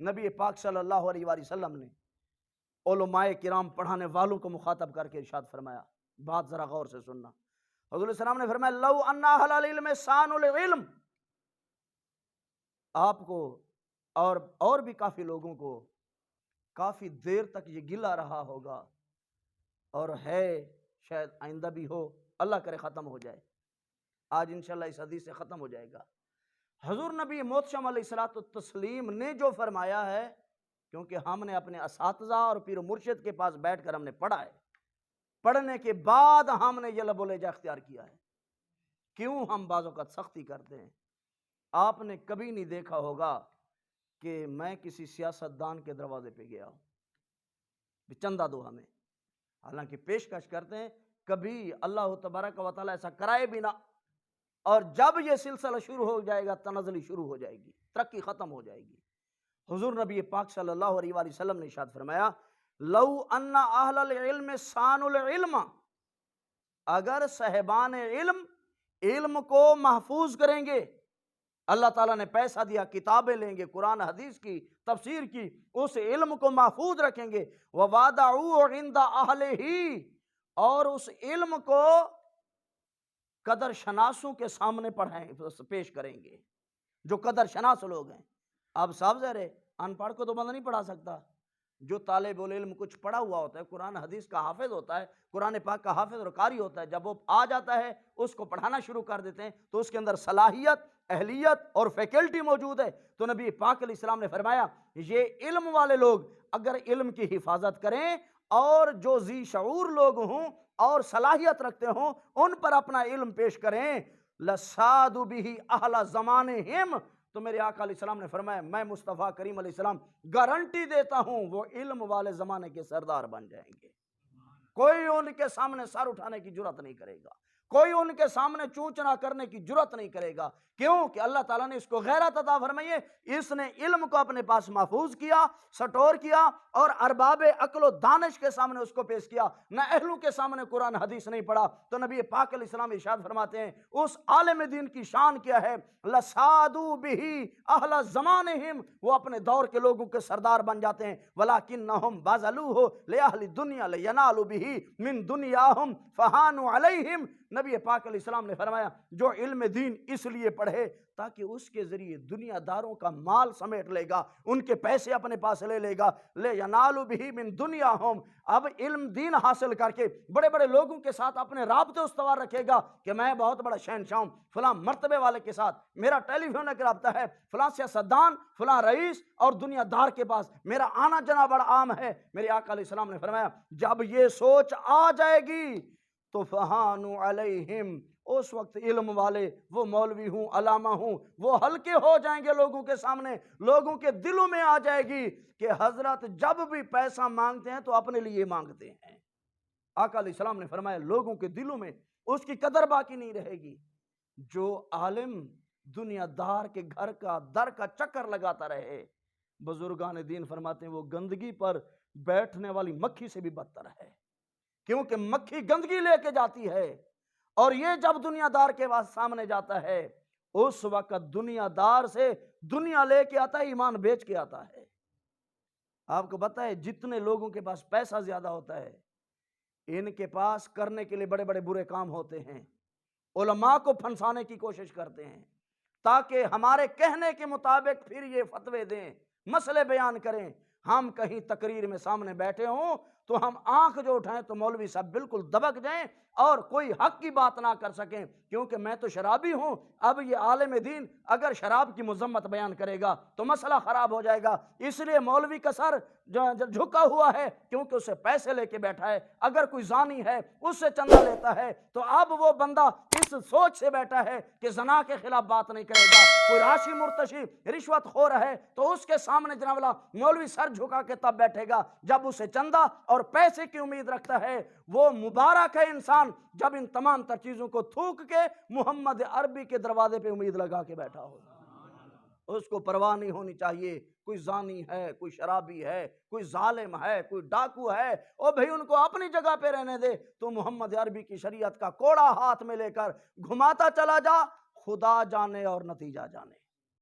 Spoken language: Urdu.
نبی پاک صلی اللہ علیہ وآلہ وسلم نے علماء کرام پڑھانے والوں کو مخاطب کر کے ارشاد فرمایا، بات ذرا غور سے سننا۔ حضور علیہ السلام نے فرمایا لو ان اہل العلم صانوا العلم، آپ کو اور بھی کافی لوگوں کو کافی دیر تک یہ گلہ رہا ہوگا، اور ہے شاید آئندہ بھی ہو، اللہ کرے ختم ہو جائے، آج انشاءاللہ اس حدیث سے ختم ہو جائے گا۔ حضور نبی محتشم علیہ الصلوۃ والتسلیم نے جو فرمایا ہے، کیونکہ ہم نے اپنے اساتذہ اور پیر و مرشد کے پاس بیٹھ کر ہم نے پڑھا ہے، پڑھنے کے بعد ہم نے یہ لب و لہجہ اختیار کیا ہے۔ کیوں ہم بعض اوقات سختی کرتے ہیں؟ آپ نے کبھی نہیں دیکھا ہوگا کہ میں کسی سیاستدان کے دروازے پہ گیا ہوں بھی چندہ دو ہمیں، حالانکہ پیشکش کرتے ہیں، کبھی اللہ تبارک و تعالیٰ ایسا کرائے بھی نہ، اور جب یہ سلسلہ شروع ہو جائے گا تنزلی شروع ہو جائے گی، ترقی ختم ہو جائے گی۔ حضور نبی پاک صلی اللہ علیہ وآلہ وسلم نے ارشاد فرمایا لو ان اہل العلم صانوا العلم، اگر صاحبان علم کو محفوظ کریں گے، اللہ تعالیٰ نے پیسہ دیا، کتابیں لیں گے، قرآن حدیث کی تفسیر کی، اس علم کو محفوظ رکھیں گے، وَوَضَعُوهُ عِنْدَ أَهْلِهِ، اور اس علم کو قدر شناسوں کے سامنے پیش کریں گے، جو قدر شناس لوگ ہیں۔ اب صاحب ظاہر ہے ان پڑھ کو تو بندہ نہیں پڑھا سکتا، جو طالب العلم کچھ پڑھا ہوا ہوتا ہے، قرآن حدیث کا حافظ ہوتا ہے، قرآن پاک کا حافظ اور قاری ہوتا ہے، جب وہ آ جاتا ہے اس کو پڑھانا شروع کر دیتے ہیں تو اس کے اندر صلاحیت، اہلیت اور فیکلٹی موجود ہے۔ تو نبی پاک علیہ السلام نے فرمایا یہ علم والے لوگ اگر علم کی حفاظت کریں اور جو ذی شعور لوگ ہوں اور صلاحیت رکھتے ہوں ان پر اپنا علم پیش کریں، لَسَادُوا بِهِ أَهْلَ زَمَانِهِمْ، تو میرے آقا علیہ السلام نے فرمایا میں مصطفیٰ کریم علیہ السلام گارنٹی دیتا ہوں وہ علم والے زمانے کے سردار بن جائیں گے۔ کوئی ان کے سامنے سر اٹھانے کی جرات نہیں کرے گا، کوئی ان کے سامنے چونچنا کرنے کی جرات نہیں کرے گا۔ کیوں کہ اللہ تعالیٰ نے اس کو غیرت عطا فرمائی ہے، اس نے علم کو اپنے پاس محفوظ کیا، سٹور کیا، اور ارباب عقل و دانش کے سامنے اس کو پیش کیا، نہ اہلوں کے سامنے قرآن حدیث نہیں پڑھا۔ تو نبی پاک علیہ السلام ارشاد فرماتے ہیں اس عالم دین کی شان کیا ہے، لَسَادُوا بِهِ أَهْلَ زَمَانِهِمْ، وہ اپنے دور کے لوگوں کے سردار بن جاتے ہیں، وَلَكِنَّهُمْ بَذَلُوهُ لِأَهْلِ الدُّنْيَا لِيَنَالُوا بِهِ مِن دُنْيَاهُمْ فَهَانُوا عَلَيْهِمْ۔ نبی پاک علیہ السلام نے فرمایا جو علم دین اس لیے پڑھے تاکہ اس کے ذریعے دنیا داروں کا مال سمیٹ لے گا، ان کے پیسے اپنے پاس لے لے گا، لِيَنَالُوا بِهِ مِن دُنْيَاهُمْ، اب علم دین حاصل کر کے بڑے بڑے لوگوں کے ساتھ اپنے رابطے استوار رکھے گا کہ میں بہت بڑا شہنشاہ ہوں، فلاں مرتبے والے کے ساتھ میرا ٹیلی فون کا رابطہ ہے، فلاں سیاستدان، فلاں رئیس اور دنیا دار کے پاس میرا آنا جانا بڑا عام ہے۔ میرے آقا علیہ السلام نے فرمایا جب یہ سوچ آ جائے گی تو فہانوا علیہم، اس وقت علم والے، وہ مولوی ہوں، علامہ ہوں، وہ ہلکے ہو جائیں گے لوگوں کے سامنے، لوگوں کے دلوں میں آ جائے گی کہ حضرت جب بھی پیسہ مانگتے ہیں تو اپنے لیے مانگتے ہیں۔ آقا علیہ السلام نے فرمایا لوگوں کے دلوں میں اس کی قدر باقی نہیں رہے گی۔ جو عالم دنیا دار کے گھر کا در کا چکر لگاتا رہے، بزرگان دین فرماتے ہیں وہ گندگی پر بیٹھنے والی مکھی سے بھی بدتر ہے، کیونکہ مکھی گندگی لے کے جاتی ہے، اور یہ جب دنیا دار کے سامنے جاتا ہے اس وقت دنیا دار سے دنیا لے کے آتا ہے، ایمان بیچ کے آتا ہے۔ آپ کو پتہ ہے جتنے لوگوں کے پاس پیسہ زیادہ ہوتا ہے ان کے پاس کرنے کے لیے بڑے بڑے برے کام ہوتے ہیں، علماء کو پھنسانے کی کوشش کرتے ہیں تاکہ ہمارے کہنے کے مطابق پھر یہ فتوے دیں، مسئلے بیان کریں۔ ہم کہیں تقریر میں سامنے بیٹھے ہوں تو ہم آنکھ جو اٹھائیں تو مولوی صاحب بالکل دبک جائیں اور کوئی حق کی بات نہ کر سکیں، کیونکہ میں تو شرابی ہوں۔ اب یہ عالم دین اگر شراب کی مذمت بیان کرے گا تو مسئلہ خراب ہو جائے گا، اس لیے مولوی کا سر جھکا ہوا ہے کیونکہ اسے پیسے لے کے بیٹھا ہے۔ اگر کوئی زانی ہے اس سے چندہ لیتا ہے تو اب وہ بندہ اس سوچ سے بیٹھا ہے کہ زنا کے خلاف بات نہیں کرے گا۔ کوئی راشی مرتشی رشوت خور ہے تو اس کے سامنے جناب اللہ مولوی سر جھکا کے تب بیٹھے گا جب اسے چندہ اور پیسے کی امید رکھتا ہے۔ وہ مبارک ہے انسان جب ان تمام تر چیزوں کو تھوک کے محمد عربی کے دروازے پہ امید لگا کے بیٹھا ہوگا۔ اس کو پرواہ نہیں ہونی چاہیے کوئی زانی ہے، کوئی شرابی ہے، کوئی ظالم ہے، کوئی ڈاکو ہے، او بھئی ان کو اپنی جگہ پہ رہنے دے۔ تو محمد عربی کی شریعت کا کوڑا ہاتھ میں لے کر گھماتا چلا جا، خدا جانے اور نتیجہ جانے۔